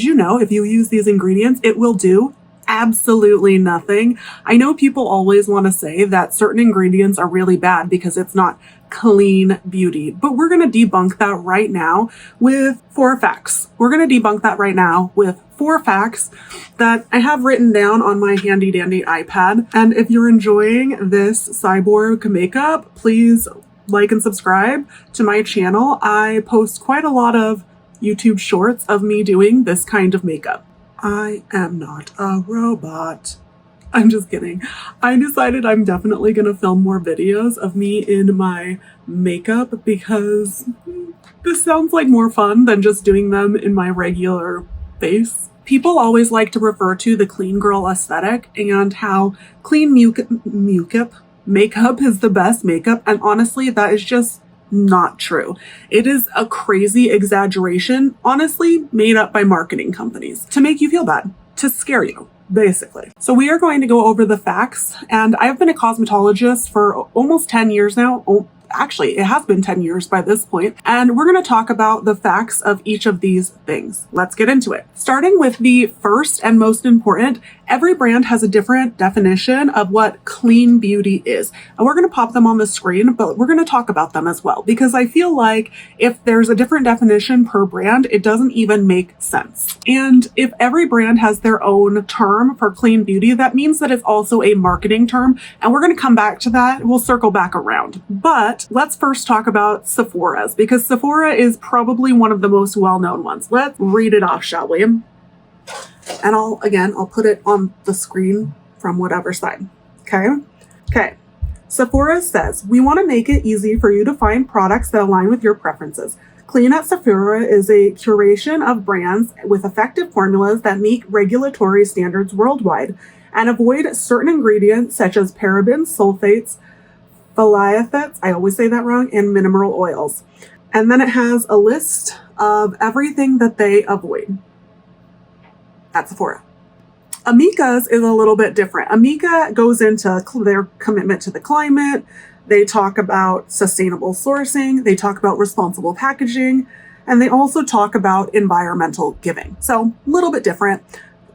did you know if you use these ingredients, it will do absolutely nothing? I know people always want to say that certain ingredients are really bad because it's not clean beauty, but we're going to debunk that right now with 4 facts. We're going to debunk that right now with 4 facts that I have written down on my handy dandy iPad. And if you're enjoying this cyborg makeup, please like and subscribe to my channel. I post quite a lot of YouTube shorts of me doing this kind of makeup. I am not a robot. I'm just kidding. I decided I'm definitely going to film more videos of me in my makeup because this sounds like more fun than just doing them in my regular face. People always like to refer to the clean girl aesthetic and how clean makeup is the best makeup. And honestly, that is just not true. It is a crazy exaggeration, honestly, made up by marketing companies to make you feel bad, to scare you, basically. So we are going to go over the facts, and I've been a cosmetologist for almost 10 years now. Oh, actually, it has been 10 years by this point, and we're going to talk about the facts of each of these things. Let's get into it. Starting with the first and most important, every brand has a different definition of what clean beauty is. And we're going to pop them on the screen, but we're going to talk about them as well, because I feel like if there's a different definition per brand, it doesn't even make sense. And if every brand has their own term for clean beauty, that means that it's also a marketing term. And we're going to come back to that. We'll circle back around. But let's first talk about Sephora's, because Sephora is probably one of the most well-known ones. Let's read it off, shall we? And I'll put it on the screen from whatever side. Okay. Sephora says, we want to make it easy for you to find products that align with your preferences. Clean at Sephora is a curation of brands with effective formulas that meet regulatory standards worldwide and avoid certain ingredients such as parabens, sulfates, phthalates, I always say that wrong, and mineral oils. And then it has a list of everything that they avoid at Sephora. Amika's is a little bit different. Amika goes into their commitment to the climate. They talk about sustainable sourcing. They talk about responsible packaging. And they also talk about environmental giving. So a little bit different,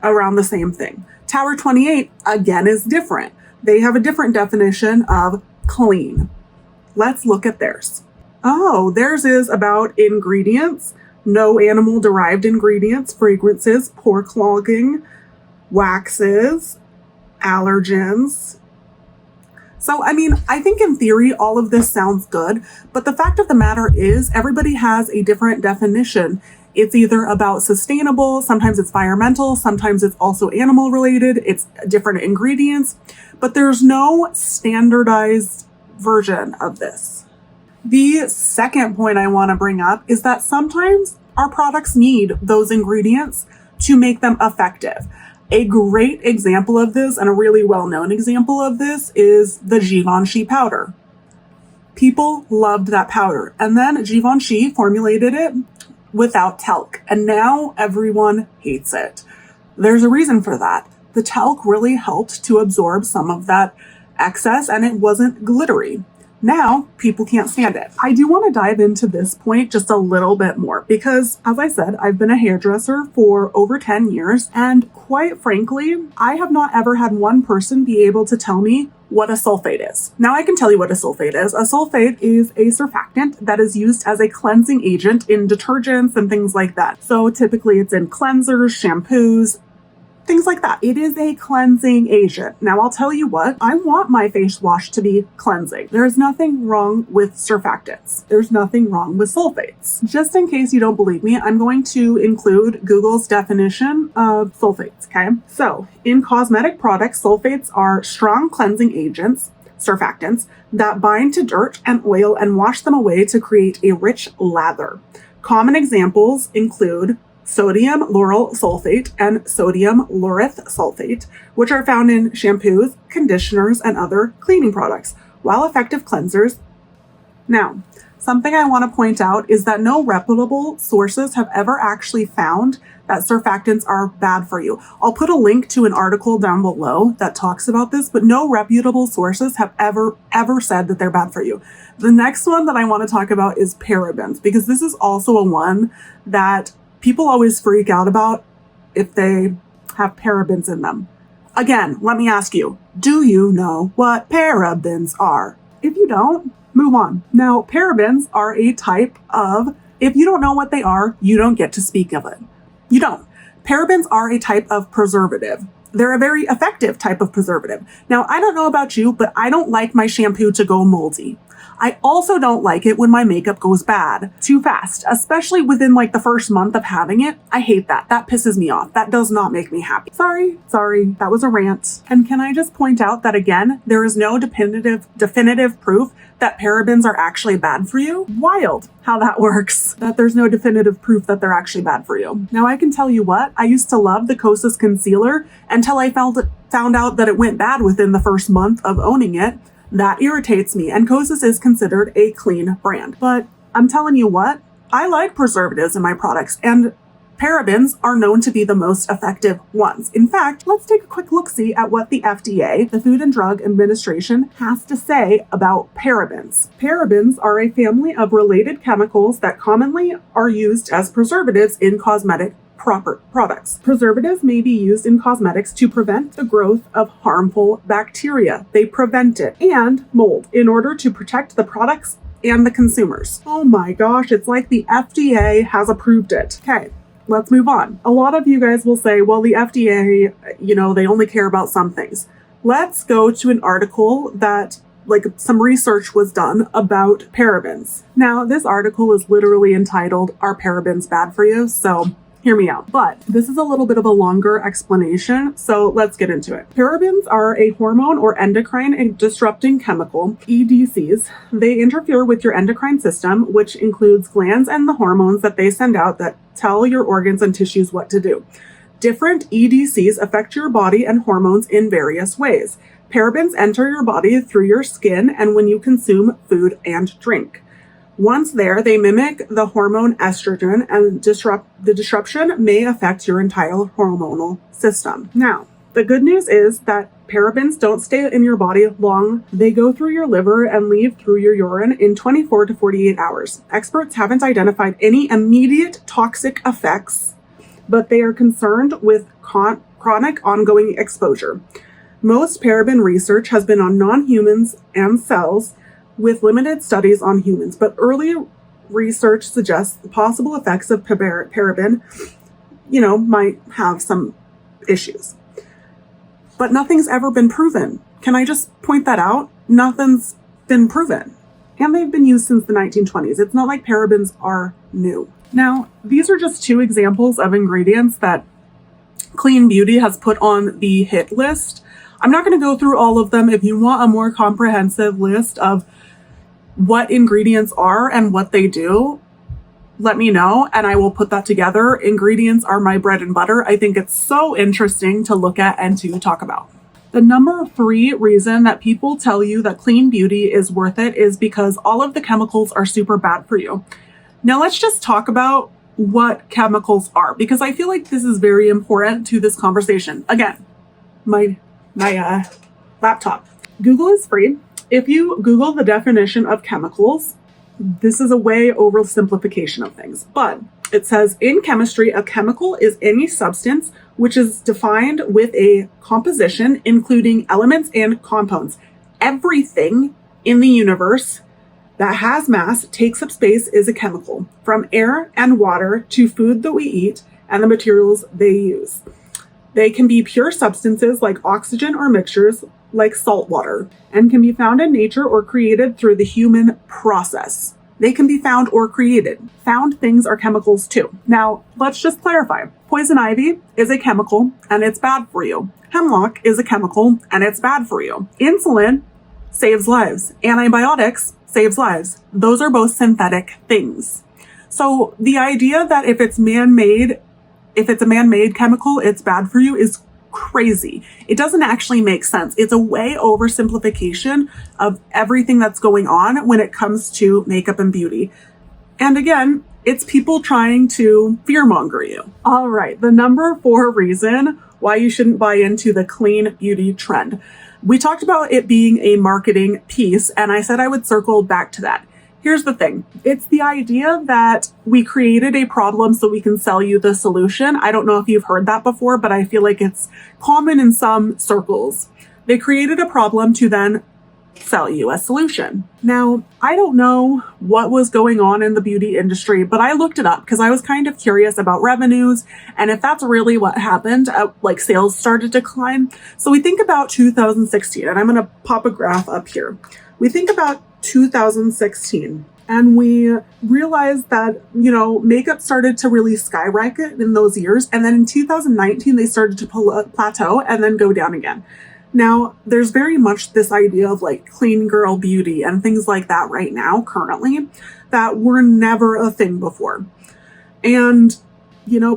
around the same thing. Tower 28, again, is different. They have a different definition of clean. Let's look at theirs. Oh, theirs is about ingredients. No animal-derived ingredients, fragrances, pore clogging, waxes, allergens. So, I mean, I think in theory, all of this sounds good, but the fact of the matter is everybody has a different definition. It's either about sustainable, sometimes it's environmental, sometimes it's also animal related, it's different ingredients, but there's no standardized version of this. The second point I want to bring up is that sometimes our products need those ingredients to make them effective. A great example of this, and a really well-known example of this, is the Givenchy powder. People loved that powder, and then Givenchy formulated it without talc, and now everyone hates it. There's a reason for that. The talc really helped to absorb some of that excess, and it wasn't glittery. Now, people can't stand it. I do want to dive into this point just a little bit more because, as I said, I've been a hairdresser for over 10 years, and quite frankly, I have not ever had one person be able to tell me what a sulfate is. Now I can tell you what a sulfate is. A sulfate is a surfactant that is used as a cleansing agent in detergents and things like that. So typically it's in cleansers, shampoos, things like that. It is a cleansing agent. Now, I'll tell you what, I want my face wash to be cleansing. There's nothing wrong with surfactants. There's nothing wrong with sulfates. Just in case you don't believe me, I'm going to include Google's definition of sulfates, okay? So, in cosmetic products, sulfates are strong cleansing agents, surfactants, that bind to dirt and oil and wash them away to create a rich lather. Common examples include sodium lauryl sulfate and sodium laureth sulfate, which are found in shampoos, conditioners, and other cleaning products, while effective cleansers. Now, something I want to point out is that no reputable sources have ever actually found that surfactants are bad for you. I'll put a link to an article down below that talks about this, but no reputable sources have ever said that they're bad for you. The next one that I want to talk about is parabens, because this is also a one that people always freak out about if they have parabens in them. Again, let me ask you, do you know what parabens are? If you don't, move on. Now, parabens are a type of, if you don't know what they are, you don't get to speak of it. You don't. Parabens are a type of preservative. They're a very effective type of preservative. Now, I don't know about you, but I don't like my shampoo to go moldy. I also don't like it when my makeup goes bad too fast, especially within like the first month of having it. I hate that. That pisses me off. That does not make me happy. Sorry. That was a rant. And can I just point out that again, there is no definitive proof that parabens are actually bad for you? Wild how that works, that there's no definitive proof that they're actually bad for you. Now, I can tell you what, I used to love the Kosas concealer until I found out that it went bad within the first month of owning it. That irritates me, and Kosas is considered a clean brand. But I'm telling you what, I like preservatives in my products, and parabens are known to be the most effective ones. In fact, let's take a quick look-see at what the FDA, the Food and Drug Administration, has to say about parabens. Parabens are a family of related chemicals that commonly are used as preservatives in cosmetic products. Preservatives may be used in cosmetics to prevent the growth of harmful bacteria. They prevent it, and mold, in order to protect the products and the consumers. Oh my gosh, it's like the FDA has approved it. Okay, let's move on. A lot of you guys will say, well, the FDA, they only care about some things. Let's go to an article that some research was done about parabens. Now, this article is literally entitled, "Are Parabens Bad for You?" So hear me out. But this is a little bit of a longer explanation, so let's get into it. Parabens are a hormone or endocrine disrupting chemical, EDCs. They interfere with your endocrine system, which includes glands and the hormones that they send out that tell your organs and tissues what to do. Different EDCs affect your body and hormones in various ways. Parabens enter your body through your skin and when you consume food and drink. Once there, they mimic the hormone estrogen, and the disruption may affect your entire hormonal system. Now, the good news is that parabens don't stay in your body long. They go through your liver and leave through your urine in 24 to 48 hours. Experts haven't identified any immediate toxic effects, but they are concerned with chronic ongoing exposure. Most paraben research has been on non-humans and cells, with limited studies on humans, but early research suggests the possible effects of paraben, might have some issues. But nothing's ever been proven. Can I just point that out? Nothing's been proven. And they've been used since the 1920s. It's not like parabens are new. Now, these are just two examples of ingredients that Clean Beauty has put on the hit list. I'm not going to go through all of them. If you want a more comprehensive list of what ingredients are and what they do, let me know and I will put that together. Ingredients are my bread and butter. I think it's so interesting to look at and to talk about. The number 3 reason that people tell you that Clean Beauty is worth it is because all of the chemicals are super bad for you. Now let's just talk about what chemicals are, because I feel like this is very important to this conversation. Again, my laptop. Google is free. If you Google the definition of chemicals, this is a way oversimplification of things, but it says in chemistry, a chemical is any substance which is defined with a composition, including elements and compounds. Everything in the universe that has mass, takes up space, is a chemical, from air and water to food that we eat and the materials they use. They can be pure substances like oxygen or mixtures like salt water, and can be found in nature or created through the human process. They can be found or created. Found things are chemicals too. Now, let's just clarify. Poison ivy is a chemical and it's bad for you. Hemlock is a chemical and it's bad for you. Insulin saves lives. Antibiotics saves lives. Those are both synthetic things. So the idea that if it's a man-made chemical, it's bad for you is crazy. It doesn't actually make sense. It's a way oversimplification of everything that's going on when it comes to makeup and beauty. And again, it's people trying to fearmonger you. All right, the number 4 reason why you shouldn't buy into the clean beauty trend. We talked about it being a marketing piece, and I said I would circle back to that. Here's the thing. It's the idea that we created a problem so we can sell you the solution. I don't know if you've heard that before, but I feel like it's common in some circles. They created a problem to then sell you a solution. Now, I don't know what was going on in the beauty industry, but I looked it up because I was kind of curious about revenues and if that's really what happened, like sales started to decline. So we think about 2016, and I'm going to pop a graph up here. We think about 2016 and we realized that, makeup started to really skyrocket in those years. And then in 2019, they started to plateau and then go down again. Now, there's very much this idea of like clean girl beauty and things like that right now, currently, that were never a thing before. And,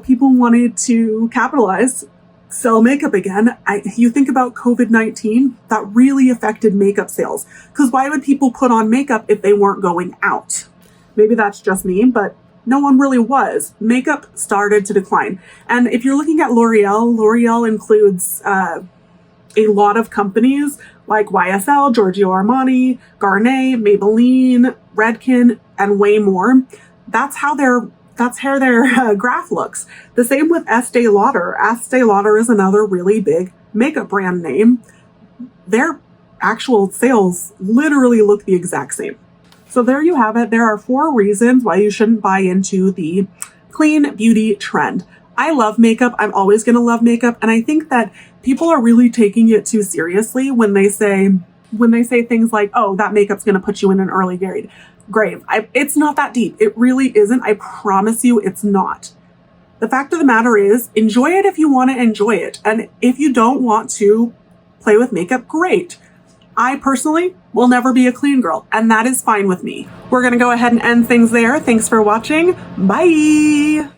people wanted to capitalize, sell makeup again. You think about COVID-19, that really affected makeup sales. Because why would people put on makeup if they weren't going out? Maybe that's just me, but no one really was. Makeup started to decline. And if you're looking at L'Oreal includes a lot of companies like YSL, Giorgio Armani, Garnier, Maybelline, Redken, and way more. That's how their graph looks. The same with Estee Lauder. Estee Lauder is another really big makeup brand name. Their actual sales literally look the exact same. So there you have it. There are 4 reasons why you shouldn't buy into the clean beauty trend. I love makeup. I'm always going to love makeup. And I think that people are really taking it too seriously when they say things like, oh, that makeup's going to put you in an early grave. It's not that deep. It really isn't. I promise you it's not. The fact of the matter is, enjoy it if you want to enjoy it. And if you don't want to play with makeup, great. I personally will never be a clean girl, and that is fine with me. We're going to go ahead and end things there. Thanks for watching. Bye.